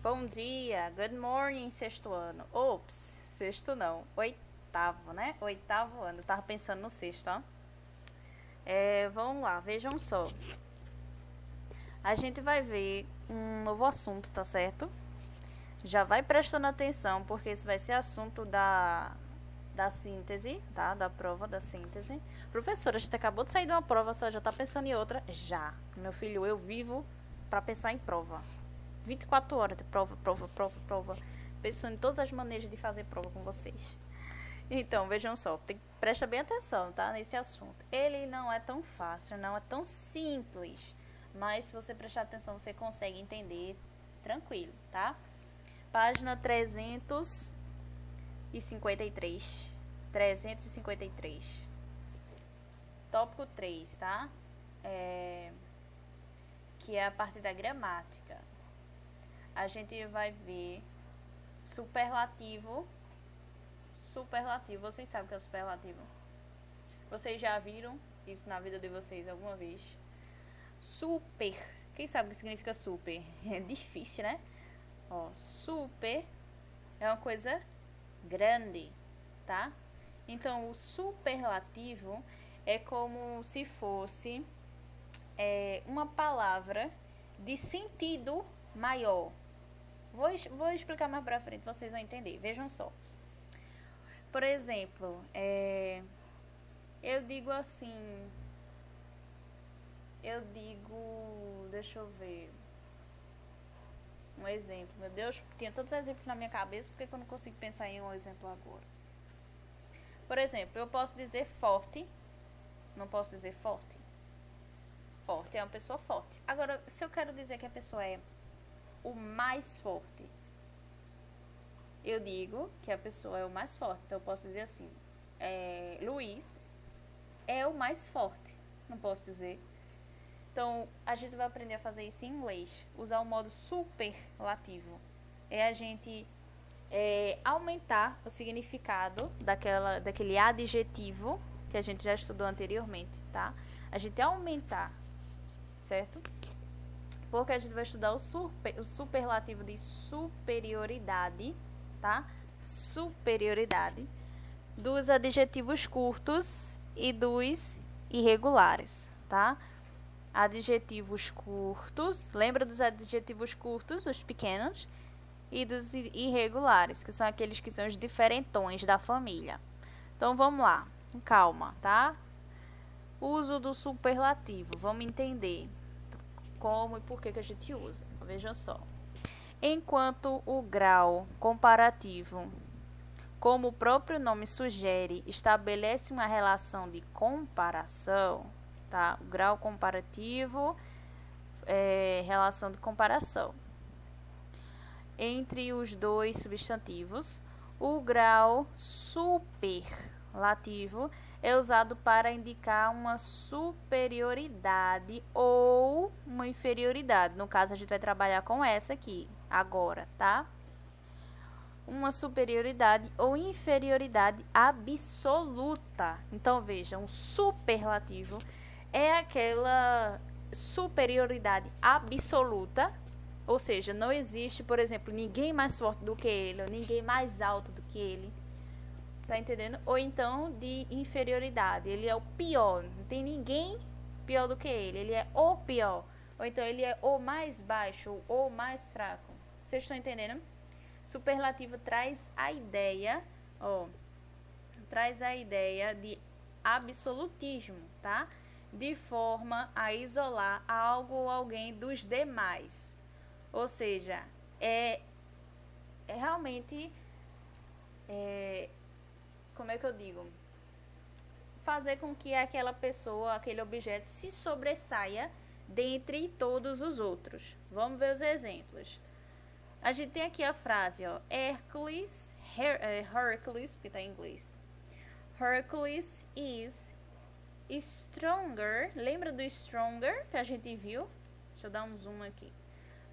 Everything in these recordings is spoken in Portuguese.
Bom dia, good morning, sexto ano. Ops, sexto não, oitavo, né? Oitavo ano, eu tava pensando no sexto, ó. Vamos lá, vejam só. A gente vai ver um novo assunto, tá certo? Já vai prestando atenção, porque esse vai ser assunto da síntese, tá? Da prova da síntese. Professora, a gente acabou de sair de uma prova, só já tá pensando em outra? Já. Meu filho, eu vivo pra pensar em prova. 24 horas de prova, pensando em todas as maneiras de fazer prova com vocês. Então, vejam só, presta bem atenção, tá? Nesse assunto. Ele não é tão fácil, não é tão simples, mas se você prestar atenção, você consegue entender tranquilo, tá? Página 353. 353. Tópico 3, tá? Que é a parte da gramática. A gente vai ver superlativo. Superlativo, vocês sabem o que é o superlativo? Vocês já viram isso na vida de vocês alguma vez? Super. Quem sabe o que significa super? É difícil, né? Ó, super é uma coisa grande, tá? Então, o superlativo é como se fosse uma palavra de sentido maior. Vou explicar mais pra frente, vocês vão entender. Vejam só. Por exemplo, eu digo assim... Deixa eu ver... Um exemplo. Meu Deus, tinha tantos exemplos na minha cabeça, por que eu não consigo pensar em um exemplo agora? Por exemplo, eu posso dizer forte. Não posso dizer forte? Forte é uma pessoa forte. Agora, se eu quero dizer que a pessoa é o mais forte, eu digo que a pessoa é o mais forte. Então, eu posso dizer assim, Luiz é o mais forte. Não posso dizer. Então, a gente vai aprender a fazer isso em inglês. Usar o modo superlativo. É a gente aumentar o significado daquele adjetivo que a gente já estudou anteriormente, tá? A gente aumentar, certo? Porque a gente vai estudar o superlativo de superioridade, tá? Superioridade dos adjetivos curtos e dos irregulares, tá? Adjetivos curtos, lembra dos adjetivos curtos, os pequenos, e dos irregulares, que são aqueles que são os diferentões da família. Então, vamos lá, calma, tá? Uso do superlativo, vamos entender como e por que a gente usa. Vejam só. Enquanto o grau comparativo, como o próprio nome sugere, estabelece uma relação de comparação, tá? O grau comparativo é relação de comparação entre os dois substantivos. O grau superlativo é usado para indicar uma superioridade ou uma inferioridade. No caso, a gente vai trabalhar com essa aqui agora, tá? Uma superioridade ou inferioridade absoluta. Então, vejam, um superlativo é aquela superioridade absoluta, ou seja, não existe, por exemplo, ninguém mais forte do que ele, ou ninguém mais alto do que ele, tá entendendo? Ou então de inferioridade, ele é o pior, não tem ninguém pior do que ele é o pior, ou então ele é o mais baixo, ou o mais fraco. Vocês estão entendendo? Superlativo traz a ideia, de absolutismo, tá? De forma a isolar algo ou alguém dos demais. Ou seja, realmente, como é que eu digo? Fazer com que aquela pessoa, aquele objeto se sobressaia dentre todos os outros. Vamos ver os exemplos. A gente tem aqui a frase, Hercules, porque tá em inglês. Hercules is stronger. Lembra do stronger que a gente viu? Deixa eu dar um zoom aqui.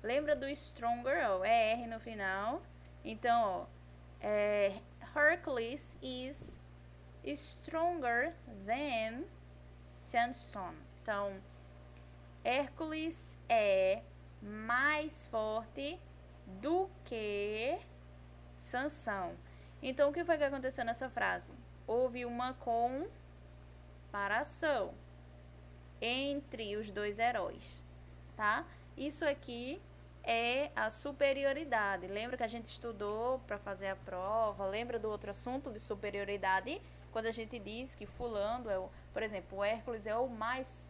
Lembra do stronger? É R no final. Então, Hercules is stronger than Samson. Então, Hércules é mais forte do que Sansão. Então, o que foi que aconteceu nessa frase? Houve uma comparação entre os dois heróis, tá? Isso aqui é a superioridade. Lembra que a gente estudou para fazer a prova? Lembra do outro assunto de superioridade? Quando a gente diz que fulano por exemplo, o Hércules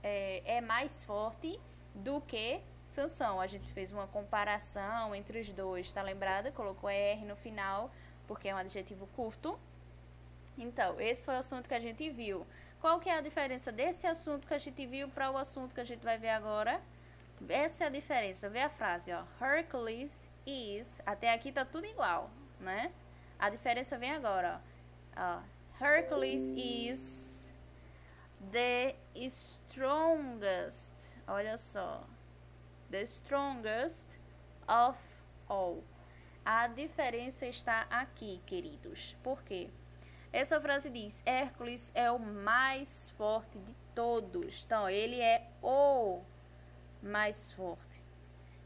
é mais forte do que Sansão. A gente fez uma comparação entre os dois, tá lembrada? Colocou R no final, porque é um adjetivo curto. Então, esse foi o assunto que a gente viu. Qual que é a diferença desse assunto que a gente viu para o assunto que a gente vai ver agora? Essa é a diferença. Vê a frase, ó. Hercules is... Até aqui tá tudo igual, né? A diferença vem agora, ó. Hercules is the strongest. Olha só. The strongest of all. A diferença está aqui, queridos. Por quê? Essa frase diz: Hércules é o mais forte de todos. Então, ele é o mais forte.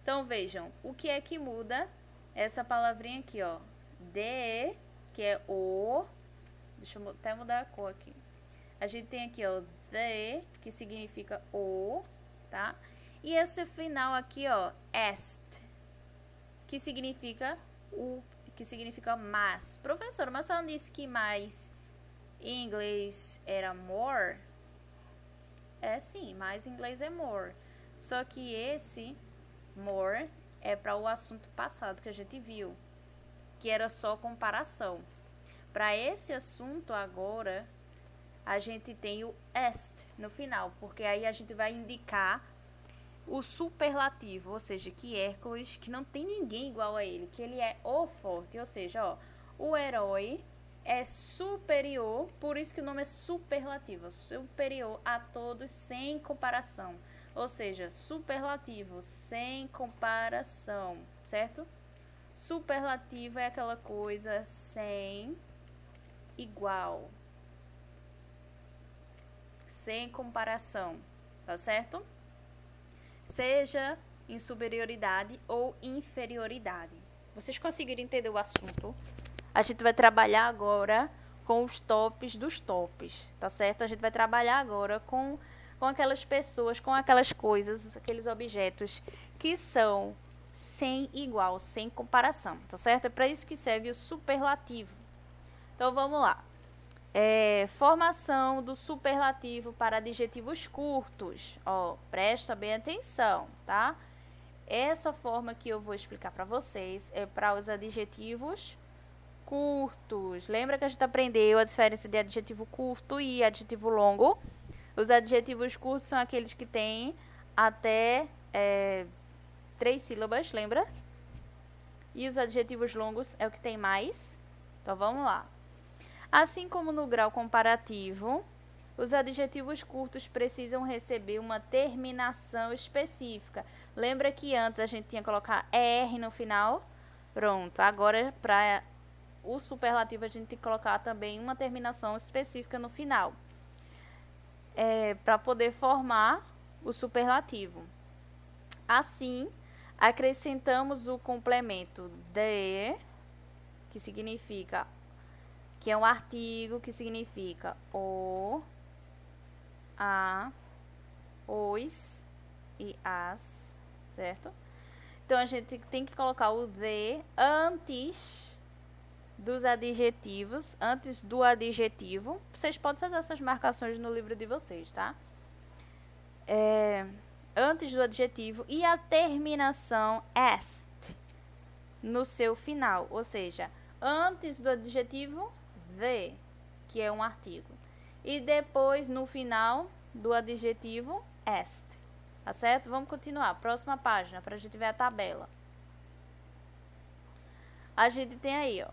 Então, vejam, o que é que muda? Essa palavrinha aqui, ó. De, que é o. Deixa eu até mudar a cor aqui. A gente tem aqui, ó, the, que significa o, tá? E esse final aqui, ó, est, que significa mais. Professora, mas só não disse que mais em inglês era more? É sim, mais em inglês é more. Só que esse more é para o assunto passado que a gente viu, que era só comparação. Para esse assunto agora, a gente tem o est no final, porque aí a gente vai indicar o superlativo, ou seja, que Hércules, que não tem ninguém igual a ele, que ele é o forte, ou seja, ó, o herói é superior, por isso que o nome é superlativo, superior a todos sem comparação, ou seja, superlativo sem comparação, certo? Superlativo é aquela coisa sem igual, sem comparação, tá certo? Seja em superioridade ou inferioridade. Vocês conseguiram entender o assunto? A gente vai trabalhar agora com os tops dos tops, tá certo? A gente vai trabalhar agora com aquelas pessoas, com aquelas coisas, aqueles objetos que são sem igual, sem comparação, tá certo? É para isso que serve o superlativo. Então, vamos lá. Formação do superlativo para adjetivos curtos. Ó, presta bem atenção, tá? Essa forma que eu vou explicar para vocês é para os adjetivos curtos. Lembra que a gente aprendeu a diferença de adjetivo curto e adjetivo longo? Os adjetivos curtos são aqueles que têm até 3 sílabas, lembra? E os adjetivos longos é o que tem mais. Então, vamos lá. Assim como no grau comparativo, os adjetivos curtos precisam receber uma terminação específica. Lembra que antes a gente tinha que colocar ER no final? Pronto, agora para o superlativo a gente tem que colocar também uma terminação específica no final. Para poder formar o superlativo. Assim, acrescentamos o complemento de, que significa... que é um artigo que significa o, a, os e as, certo? Então, a gente tem que colocar o de antes dos adjetivos, antes do adjetivo. Vocês podem fazer essas marcações no livro de vocês, tá? Antes do adjetivo e a terminação est no seu final, ou seja, antes do adjetivo the, que é um artigo, e depois no final do adjetivo est, tá certo? Vamos continuar, próxima página, para a gente ver a tabela. A gente tem aí, ó,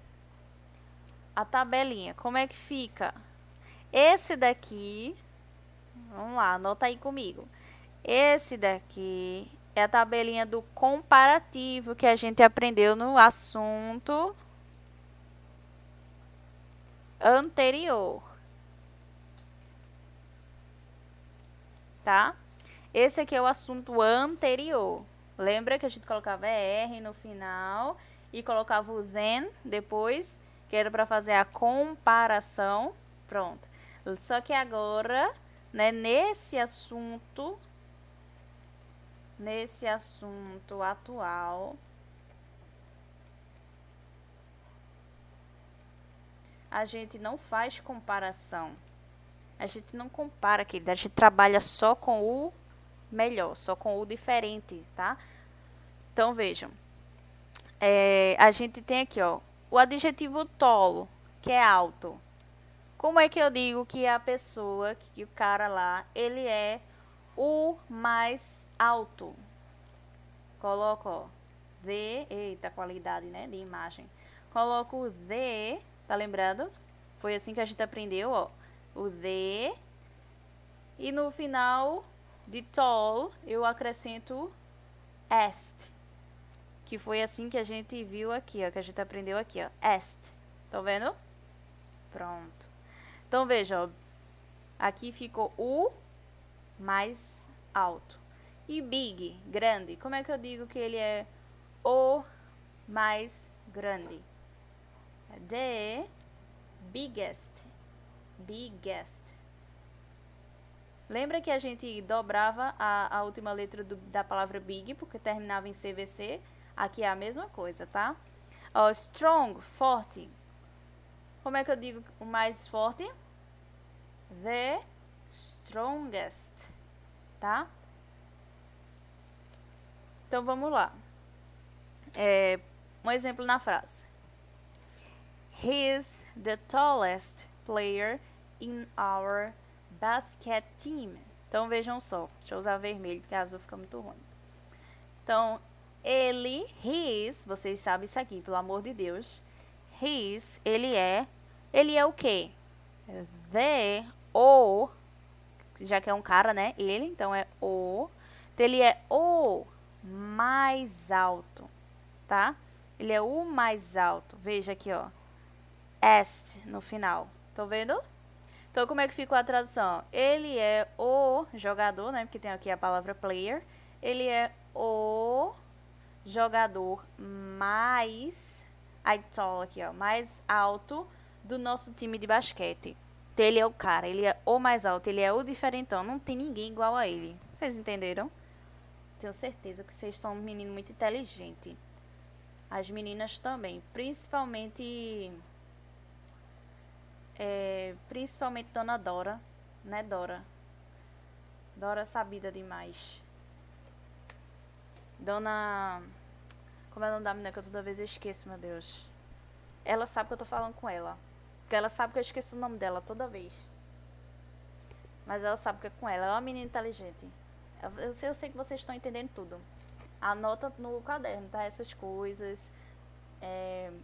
a tabelinha, como é que fica? Esse daqui, vamos lá, anota aí comigo. Esse daqui é a tabelinha do comparativo que a gente aprendeu no assunto anterior, tá? Esse aqui é o assunto anterior. Lembra que a gente colocava ER no final e colocava o then depois, que era para fazer a comparação. Pronto. Só que agora, né, nesse assunto atual, a gente não faz comparação. A gente não compara aqui, a gente trabalha só com o melhor, só com o diferente, tá? Então, vejam. A gente tem aqui, ó, o adjetivo tall, que é alto. Como é que eu digo que a pessoa, que o cara lá, ele é o mais alto? Coloco, ó, the, eita, qualidade, né, de imagem. Coloco o the, tá lembrado? Foi assim que a gente aprendeu, ó, o the. E no final de tall, eu acrescento est. Que foi assim que a gente viu aqui, ó, que a gente aprendeu aqui, ó, est. Tá vendo? Pronto. Então, veja, ó, aqui ficou o mais alto. E big, grande. Como é que eu digo que ele é o mais grande? The biggest. Biggest. Lembra que a gente dobrava a última letra da palavra big, porque terminava em CVC? Aqui é a mesma coisa, tá? Ó, strong, forte. Como é que eu digo o mais forte? The strongest, tá? Então, vamos lá. Um exemplo na frase. He is the tallest player in our basket team. Então, vejam só. Deixa eu usar vermelho, porque azul fica muito ruim. Então, ele, his, vocês sabem isso aqui, pelo amor de Deus. His, ele é o quê? The, o, já que é um cara, né? Ele, então é o. Então, ele é o mais alto, tá? Ele é o mais alto. Veja aqui, ó. Est no final. Estão vendo? Então, como é que ficou a tradução? Ele é o jogador, né? Porque tem aqui a palavra player. Ele é o jogador mais... tall aqui, ó. Mais alto do nosso time de basquete. Então, ele é o cara. Ele é o mais alto. Ele é o diferentão. Não tem ninguém igual a ele. Vocês entenderam? Tenho certeza que vocês são um menino muito inteligente. As meninas também. Principalmente Dona Dora. Né, Dora? Dora sabida demais. Dona... Como é o nome da menina que eu toda vez esqueço, meu Deus. Ela sabe que eu tô falando com ela. Porque ela sabe que eu esqueço o nome dela toda vez. Mas ela sabe que é com ela. Ela é uma menina inteligente. Eu sei que vocês estão entendendo tudo. Anota no caderno, tá? Essas coisas.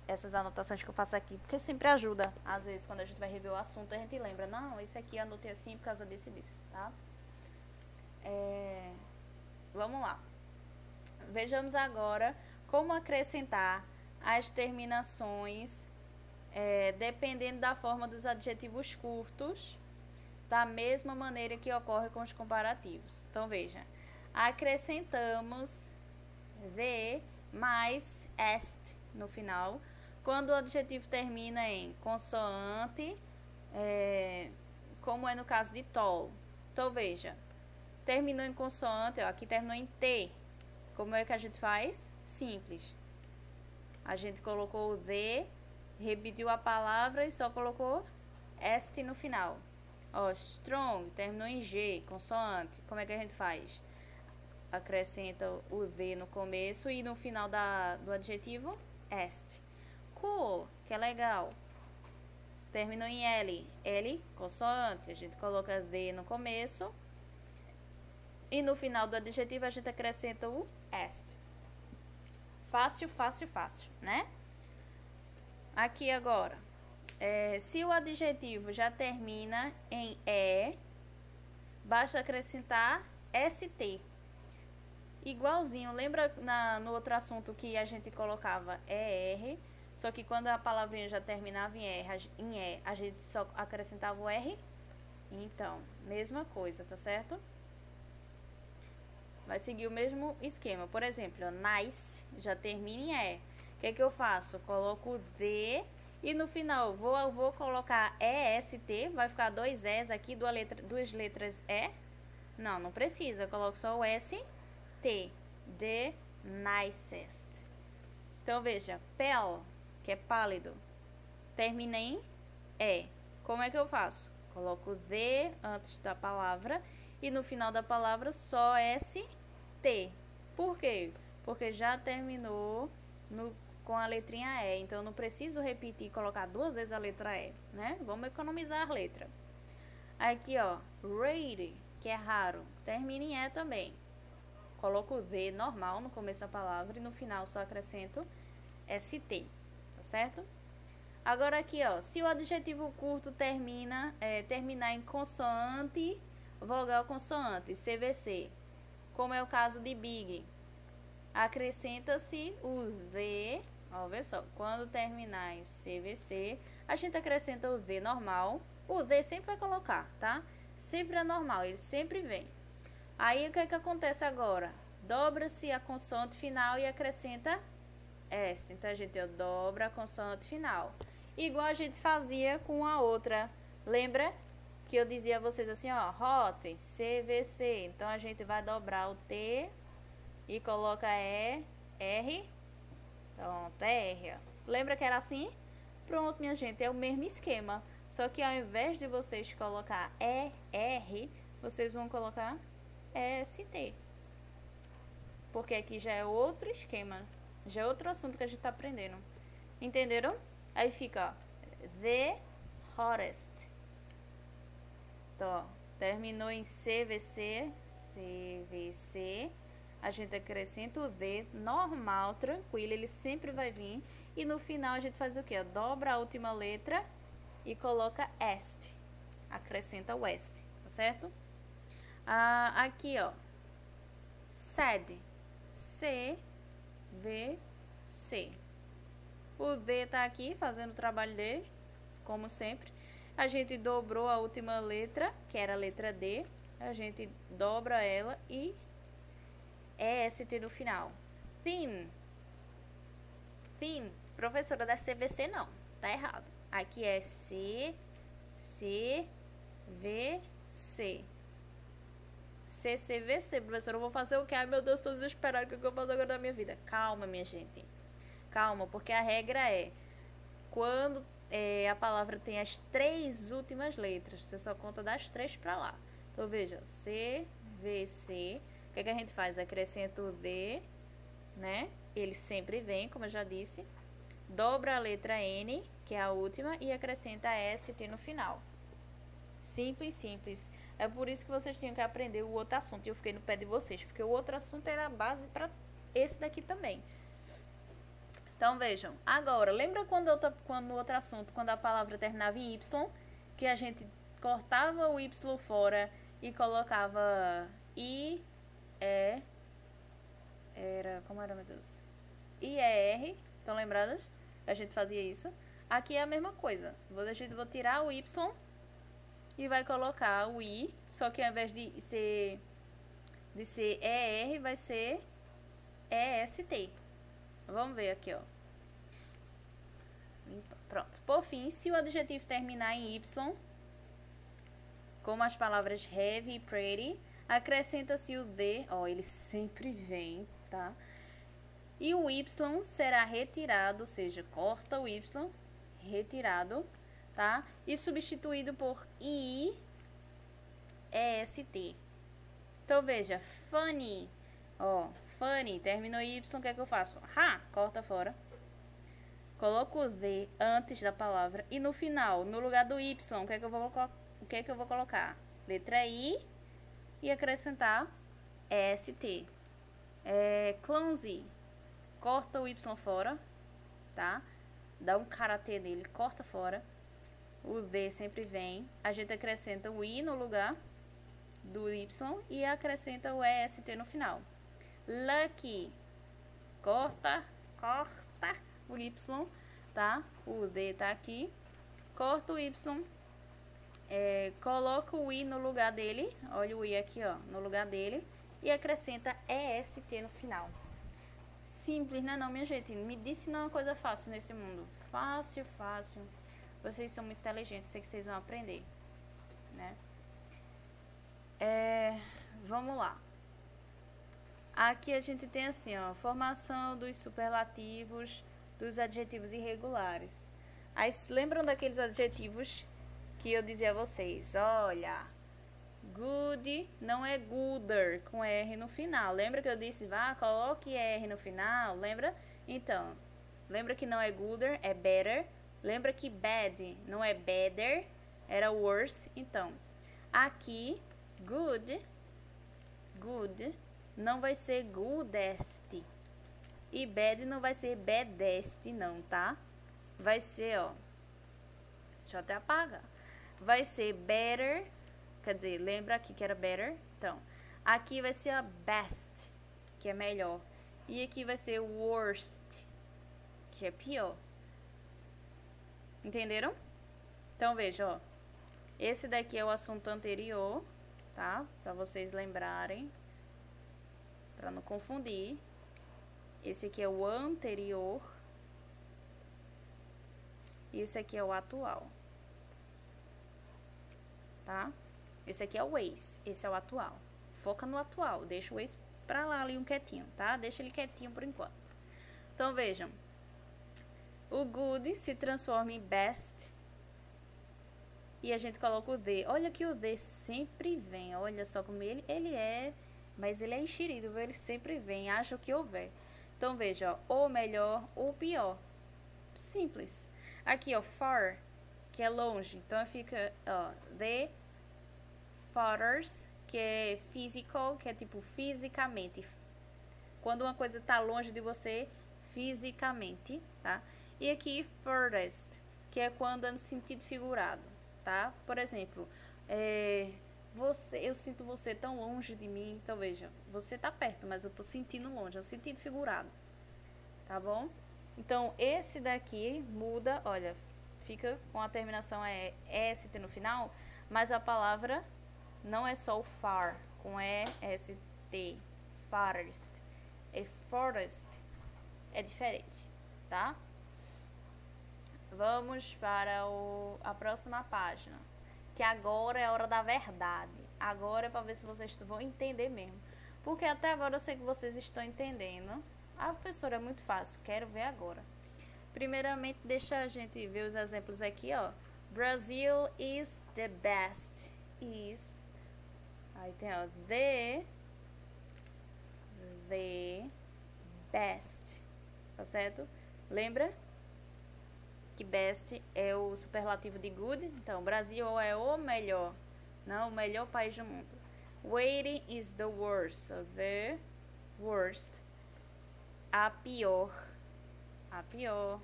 Essas anotações que eu faço aqui. Porque sempre ajuda. Às vezes, quando a gente vai rever o assunto, a gente lembra. Não, esse aqui eu anotei assim por causa disso e disso, tá? Vamos lá. Vejamos agora como acrescentar as terminações dependendo da forma dos adjetivos curtos, da mesma maneira que ocorre com os comparativos. Então, veja. Acrescentamos the mais est no final, quando o adjetivo termina em consoante, como é no caso de tall. Então, veja. Terminou em consoante, ó, aqui terminou em T. Como é que a gente faz? Simples. A gente colocou o the, repetiu a palavra e só colocou est no final. Ó, strong, terminou em G, consoante. Como é que a gente faz? Acrescenta o the no começo e no final do adjetivo, est. Cool, que é legal. Terminou em L. L, consoante. A gente coloca the no começo. E no final do adjetivo a gente acrescenta o est. Fácil, fácil, fácil, né? Aqui agora. Se o adjetivo já termina em E, basta acrescentar ST. Igualzinho, lembra no outro assunto que a gente colocava ER, só que quando a palavrinha já terminava em E, a gente só acrescentava o R? Então, mesma coisa, tá certo? Vai seguir o mesmo esquema. Por exemplo, nice já termina em E. O que eu faço? Coloco D e no final vou colocar EST. Vai ficar dois E's aqui, duas letras E. Não precisa. Eu coloco só o ST. The nicest. Então, veja. Pale, que é pálido, termina em E. Como é que eu faço? Coloco D antes da palavra e no final da palavra só ST. Por quê? Porque já terminou com a letrinha E. Então, não preciso repetir e colocar duas vezes a letra E, né? Vamos economizar a letra. Aqui, ó. Rare, que é raro, termina em E também. Coloco o D normal no começo da palavra e no final só acrescento ST. Tá certo? Agora aqui, ó. Se o adjetivo curto terminar em consoante, vogal consoante, CVC, como é o caso de big, acrescenta-se o D. Ó, vê só, quando terminar em CVC, a gente acrescenta o D normal. O D sempre vai colocar, tá? Sempre é normal, ele sempre vem. Aí, o que acontece agora? Dobra-se a consoante final e acrescenta S. Então, a gente dobra a consoante final. Igual a gente fazia com a outra. Lembra que eu dizia a vocês assim, ó, hot, CVC. Então, a gente vai dobrar o T e coloca E, R. Pronto, é R. Lembra que era assim? Pronto, minha gente, é o mesmo esquema. Só que ao invés de vocês colocar ER, vocês vão colocar EST. Porque aqui já é outro esquema. Já é outro assunto que a gente está aprendendo. Entenderam? Aí fica, ó, the hottest. Então, ó, terminou em CVC. A gente acrescenta o D normal, tranquilo. Ele sempre vai vir. E no final a gente faz o quê? Dobra a última letra e coloca est. Acrescenta o est, tá certo? Aqui, ó. Sad. C, V, C. O D tá aqui fazendo o trabalho dele, como sempre. A gente dobrou a última letra, que era a letra D. A gente dobra ela e EST no final. Thin. Thin. Professora da CVC não, tá errado. Aqui é C, V, C. CCVC, professor, eu vou fazer o que? Ai, meu Deus, estou desesperado, o que eu vou fazer agora da minha vida? Calma, minha gente. Calma, porque a regra é, quando a palavra tem as três últimas letras, você só conta das três pra lá. Então, veja, CVC, o que a gente faz? Acrescenta o D, né? Ele sempre vem, como eu já disse. Dobra a letra N, que é a última, e acrescenta ST no final. Simples, simples. É por isso que vocês tinham que aprender o outro assunto. E eu fiquei no pé de vocês, porque o outro assunto era a base para esse daqui também. Então, vejam. Agora, lembra quando no outro assunto, quando a palavra terminava em Y, que a gente cortava o Y fora e colocava I, E... Como era, meu Deus? IER. Estão lembradas? A gente fazia isso. Aqui é a mesma coisa. A gente vai tirar o Y e vai colocar o I, só que ao invés de ser ER, vai ser EST. Vamos ver aqui, ó. Pronto. Por fim, se o adjetivo terminar em Y, como as palavras heavy e pretty, acrescenta-se o D, ó, ele sempre vem, tá? E o Y será retirado, ou seja, corta o Y, retirado, tá? E substituído por I, EST. Então, veja, funny, ó, funny, terminou em Y, o que é que eu faço? Corta fora. Coloco o D antes da palavra e no final, no lugar do Y, o que é que eu vou colocar? Letra I e acrescentar EST. Clumsy. Corta o Y fora, tá? Dá um karatê nele, corta fora. O D sempre vem. A gente acrescenta o I no lugar do Y e acrescenta o EST no final. Lucky. Corta o Y, tá? O D tá aqui. Corta o Y. Coloca o I no lugar dele. Olha o I aqui, ó, no lugar dele. e acrescenta EST no final. Simples, né não, minha gente? Me disse não é uma coisa fácil nesse mundo. Fácil, fácil. Vocês são muito inteligentes, sei que vocês vão aprender, né? Vamos lá. Aqui a gente tem assim, ó, formação dos superlativos, dos adjetivos irregulares. Aí, lembram daqueles adjetivos que eu dizia a vocês? Olha, good não é gooder, com R no final. Lembra que eu disse, coloque R no final? Lembra? Então, lembra que não é gooder, é better. Lembra que bad não é better, era worse. Então, aqui, good não vai ser goodest. E bad não vai ser baddest, não, tá? Vai ser, ó. Deixa eu até apagar. Vai ser better. Quer dizer, lembra aqui que era better? Então, aqui vai ser a best, que é melhor. E aqui vai ser worst, que é pior. Entenderam? Então, veja, ó. Esse daqui é o assunto anterior, tá? Pra vocês lembrarem. Pra não confundir. Esse aqui é o anterior. E esse aqui é o atual. Tá? Esse aqui é o ex. Esse é o atual. Foca no atual. Deixa o ex pra lá ali um quietinho, tá? Deixa ele quietinho por enquanto. Então, vejam. O good se transforma em best. E a gente coloca o the. Olha que o the sempre vem. Olha só como ele é. Mas ele é enxerido, ele sempre vem. Acha o que houver. Então, veja, ó, o melhor, o pior. Simples. Aqui, ó, far, que é longe. Então, fica, ó, the farthest, que é physical, que é tipo fisicamente. Quando uma coisa tá longe de você, fisicamente, tá? E aqui, furthest, que é quando é no sentido figurado, tá? Por exemplo, eu sinto você tão longe de mim. Então, veja, você tá perto, mas eu tô sentindo longe. É um sentido figurado. Tá bom? Então, esse daqui muda, olha, fica com a terminação EST no final, mas a palavra não é só o far, com EST, farthest. E farthest é diferente, tá? Vamos para a próxima página. Que agora é a hora da verdade. Agora é para ver se vocês vão entender mesmo. Porque até agora eu sei que vocês estão entendendo. Ah, professora, é muito fácil. Quero ver agora. Primeiramente, deixa a gente ver os exemplos aqui, ó. Brazil is the best. Is. Aí tem, ó, the best. Tá certo? Lembra? Que best é o superlativo de good. Então, Brasil é o melhor. Não, o melhor país do mundo. Waiting is the worst. So, the worst. A pior. A pior.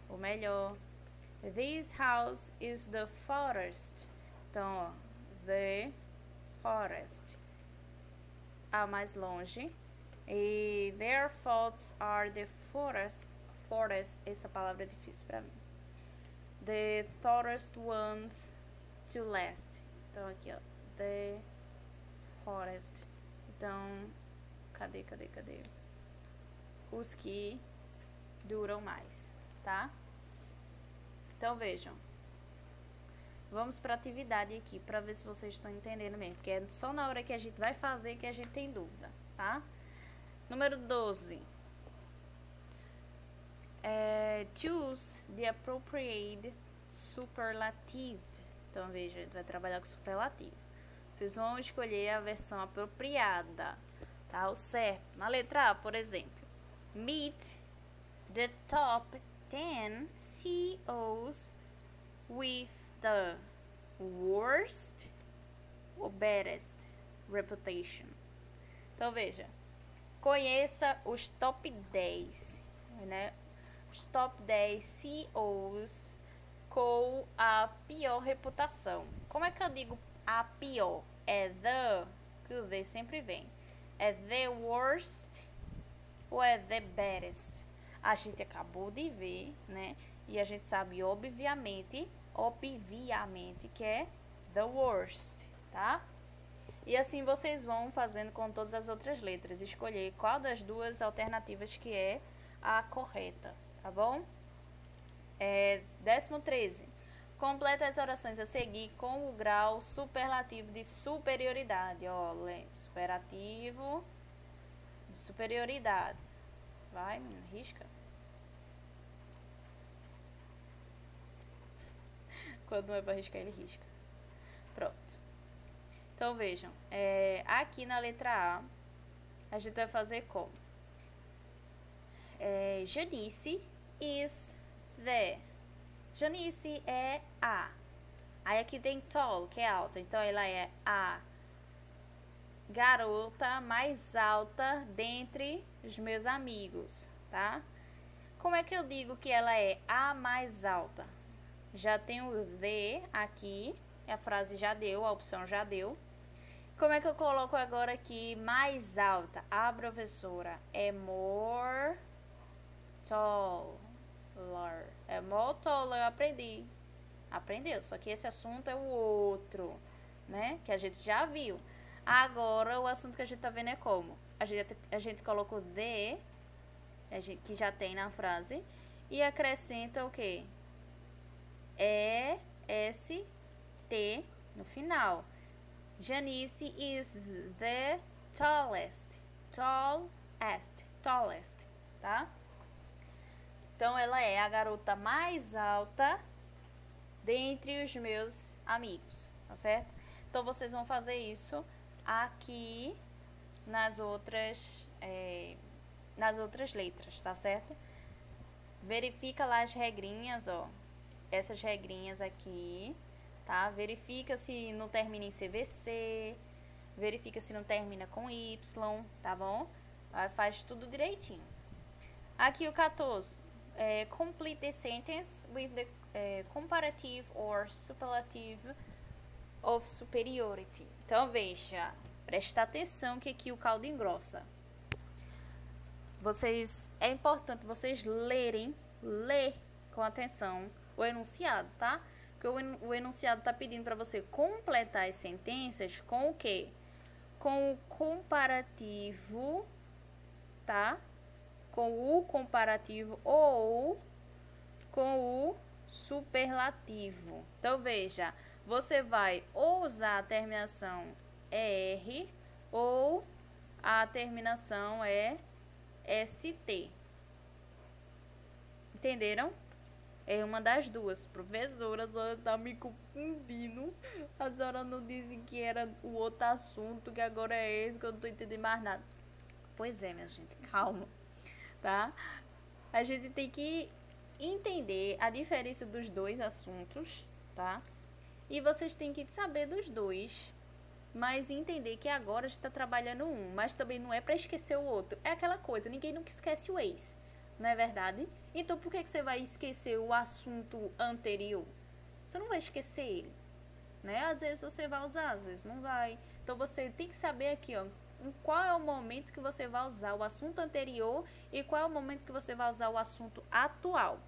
O melhor. This house is the farthest. Então, ó, the farthest. A mais longe. E their thoughts are the farthest. Essa palavra é difícil pra mim. The farthest ones to last. Então, aqui, ó. The farthest. Então, cadê? Os que duram mais, tá? Então, vejam. Vamos pra atividade aqui, pra ver se vocês estão entendendo mesmo. Porque é só na hora que a gente vai fazer que a gente tem dúvida, tá? Número 12. Choose the appropriate superlative. Então, veja, a gente vai trabalhar com superlativo. Vocês vão escolher a versão apropriada, tá? O certo. Na letra A, por exemplo. Meet the top 10 CEOs with the worst or best reputation. Então, veja. Conheça os top 10, né? Os top 10 CEOs com a pior reputação. Como é que eu digo a pior? É the, que o the sempre vem. É the worst ou é the best? A gente acabou de ver, né? E a gente sabe obviamente que é the worst, tá? E assim vocês vão fazendo com todas as outras letras. Escolher qual das duas alternativas que é a correta, tá bom? 13. Completa as orações a seguir com o grau superlativo de superioridade. Ó, superativo de superioridade. Vai, menina, risca. Quando não é pra riscar, ele risca. Pronto. Então, vejam. Aqui na letra A gente vai fazer como? Janice is the. Janice é a. Aí aqui tem tall, que é alta. Então, ela é a garota mais alta dentre os meus amigos, tá? Como é que eu digo que ela é a mais alta? Já tem o the aqui, a frase já deu, a opção já deu. Como é que eu coloco agora aqui mais alta? A professora é more taller. É more taller, eu aprendi. Aprendeu, só que esse assunto é o outro, né? Que a gente já viu. Agora, o assunto que a gente tá vendo é como? A gente colocou the, que já tem na frase, e acrescenta o quê? E-S-T no final. Janice is the tallest. Tallest, tá? Então, ela é a garota mais alta dentre os meus amigos, tá certo? Então, vocês vão fazer isso aqui nas outras letras, tá certo? Verifica lá as regrinhas, ó. Essas regrinhas aqui, tá? Verifica se não termina em CVC, verifica se não termina com Y, tá bom? Faz tudo direitinho. Aqui o 14. Complete the sentence with the comparative or superlative of superiority. Então, veja, presta atenção que aqui o caldo engrossa. É importante vocês ler com atenção o enunciado, tá? Porque o enunciado tá pedindo para você completar as sentenças com o quê? Com o comparativo, tá? Com o comparativo ou com o superlativo. Então, veja, você vai ou usar a terminação ER ou a terminação ST. Entenderam? É uma das duas. Professora, a senhora tá me confundindo. A senhora não disse que era o outro assunto, que agora é esse, que eu não tô entendendo mais nada. Pois é, minha gente, calma, tá? A gente tem que entender a diferença dos dois assuntos, tá? E vocês têm que saber dos dois, mas entender que agora a gente tá trabalhando um, mas também não é para esquecer o outro. É aquela coisa, ninguém nunca esquece o ex, não é verdade? Então por que você vai esquecer o assunto anterior? Você não vai esquecer ele, né? Às vezes você vai usar, às vezes não vai. Então você tem que saber aqui, ó, em qual é o momento que você vai usar o assunto anterior e qual é o momento que você vai usar o assunto atual.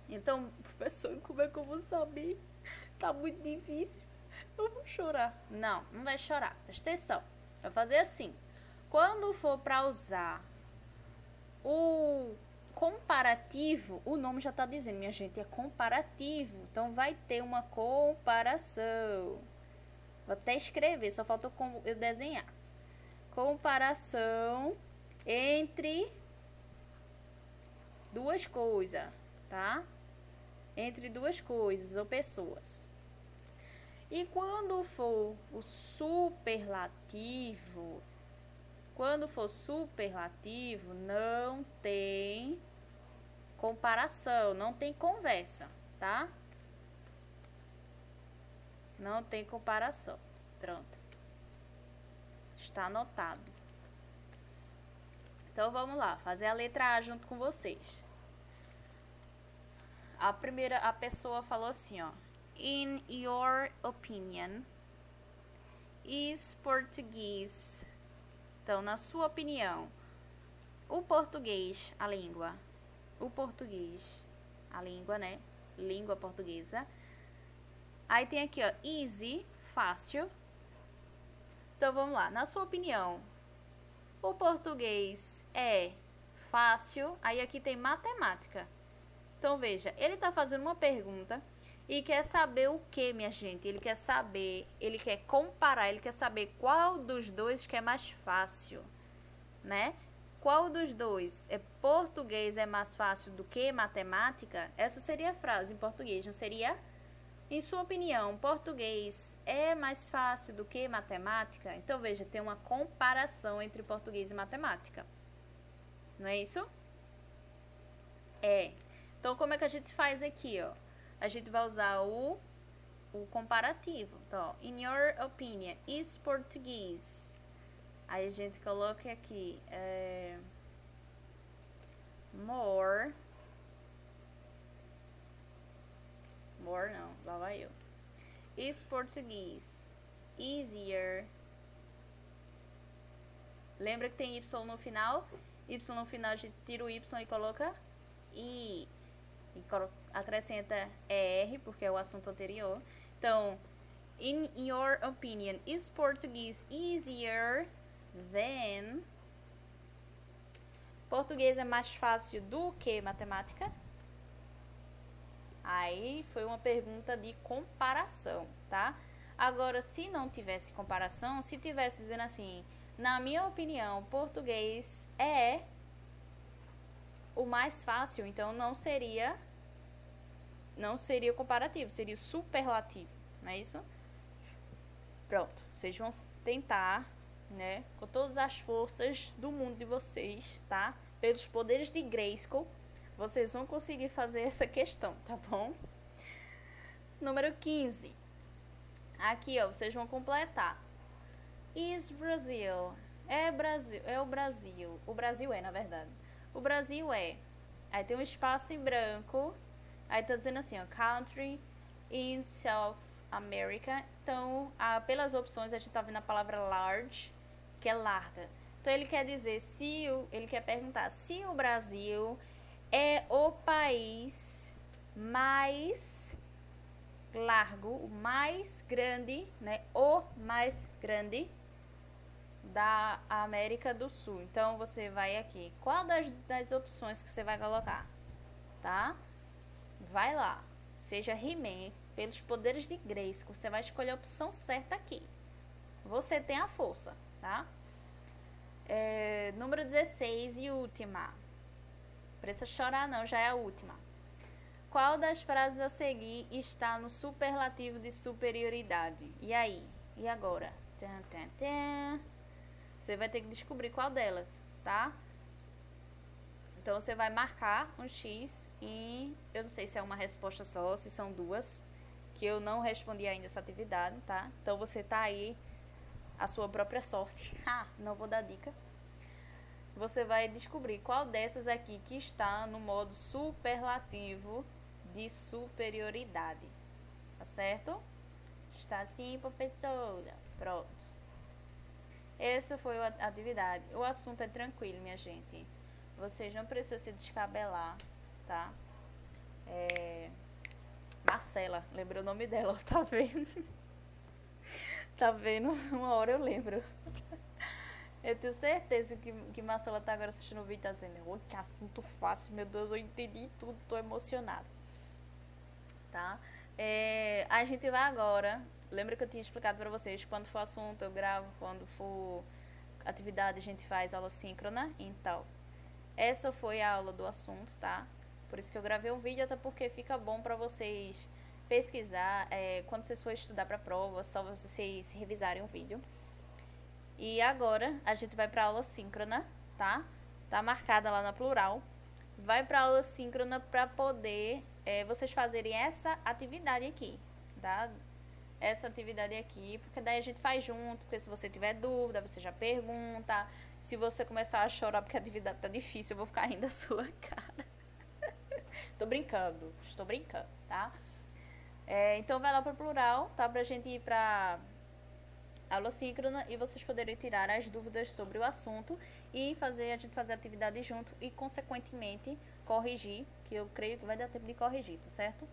Então, professor, como é que eu vou saber? Tá muito difícil. Eu vou chorar. Não, não vai chorar. Presta atenção. Vai fazer assim. Quando for para usar o comparativo, o nome já está dizendo, minha gente, é comparativo. Então, vai ter uma comparação. Vou até escrever, só faltou eu desenhar. Comparação entre duas coisas, tá? Entre duas coisas ou pessoas. E quando for o superlativo, não tem comparação, não tem conversa, tá? Não tem comparação. Pronto. Está anotado. Então, vamos lá, fazer a letra A junto com vocês. A pessoa falou assim, ó. In your opinion, is português. Então, na sua opinião, o português, a língua, né? Língua portuguesa. Aí tem aqui, ó, easy, fácil. Então vamos lá. Na sua opinião, o português é fácil? Aí aqui tem matemática. Então veja, ele está fazendo uma pergunta e quer saber o que, minha gente? Ele quer saber, ele quer comparar, ele quer saber qual dos dois que é mais fácil, né? Qual dos dois? Português é mais fácil do que matemática? Essa seria a frase em português, não seria? Em sua opinião, português é mais fácil do que matemática? Então veja, tem uma comparação entre português e matemática. Não é isso? É. Então como é que a gente faz aqui, ó? A gente vai usar o comparativo. Então, in your opinion, is Portuguese? Aí a gente coloca aqui more não, lá vai eu. Is Portuguese easier? Lembra que tem Y no final? Y no final a gente tira o Y e coloca I. E acrescenta ER, porque é o assunto anterior. Então, in your opinion, is Portuguese easier than... Português é mais fácil do que matemática? Aí foi uma pergunta de comparação, tá? Agora, se não tivesse comparação, se tivesse dizendo assim, na minha opinião, português é o mais fácil, então não seria comparativo, seria superlativo, não é isso? Pronto, vocês vão tentar, né, com todas as forças do mundo de vocês, tá? Pelos poderes de Grayskull, vocês vão conseguir fazer essa questão, tá bom? Número 15. Aqui, ó, vocês vão completar. Is Brazil? É o Brasil. O Brasil é, na verdade. O Brasil é. Aí tem um espaço em branco. Aí tá dizendo assim, ó, country in South America. Então, pelas opções, a gente tá vendo a palavra large, que é larga. Então, ele quer dizer, ele quer perguntar se o Brasil é o país mais largo, o mais grande, né? O mais grande da América do Sul. Então, você vai aqui. Qual das opções que você vai colocar? Tá? Vai lá. Seja He-Man, pelos poderes de Grayskull, você vai escolher a opção certa aqui. Você tem a força, tá? Número 16 e última. Precisa chorar não, já é a última. Qual das frases a seguir está no superlativo de superioridade? E aí? E agora? Você vai ter que descobrir qual delas, tá? Então, você vai marcar um X e eu não sei se é uma resposta só, se são duas, que eu não respondi ainda essa atividade, tá? Então, você tá aí a sua própria sorte. Não vou dar dica. Você vai descobrir qual dessas aqui que está no modo superlativo de superioridade. Tá certo? Está sim, professora. Pronto. Essa foi a atividade. O assunto é tranquilo, minha gente. Vocês não precisam se descabelar, tá? Marcela, lembrei o nome dela, tá vendo? Tá vendo? Uma hora eu lembro. Eu tenho certeza que Marcela tá agora assistindo o vídeo e tá dizendo, oi, que assunto fácil, meu Deus, eu entendi tudo, tô emocionada. Tá? A gente vai agora, lembra que eu tinha explicado pra vocês, quando for assunto eu gravo, quando for atividade a gente faz aula síncrona, então, essa foi a aula do assunto, tá? Por isso que eu gravei um vídeo, até porque fica bom pra vocês pesquisar, quando vocês forem estudar pra prova, só vocês revisarem o vídeo. E agora a gente vai para aula síncrona, tá? Tá marcada lá na plural. Vai para aula síncrona para poder vocês fazerem essa atividade aqui, tá? Essa atividade aqui, porque daí a gente faz junto, porque se você tiver dúvida, você já pergunta. Se você começar a chorar porque a atividade tá difícil, eu vou ficar rindo da sua cara. Tô brincando, estou brincando, tá? Então vai lá para plural, tá? Pra gente ir pra aula síncrona e vocês poderem tirar as dúvidas sobre o assunto e a gente fazer a atividade junto e, consequentemente, corrigir, que eu creio que vai dar tempo de corrigir, tá certo?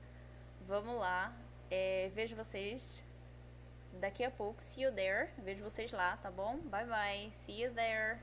Vamos lá, vejo vocês daqui a pouco. See you there. Vejo vocês lá, tá bom? Bye bye. See you there.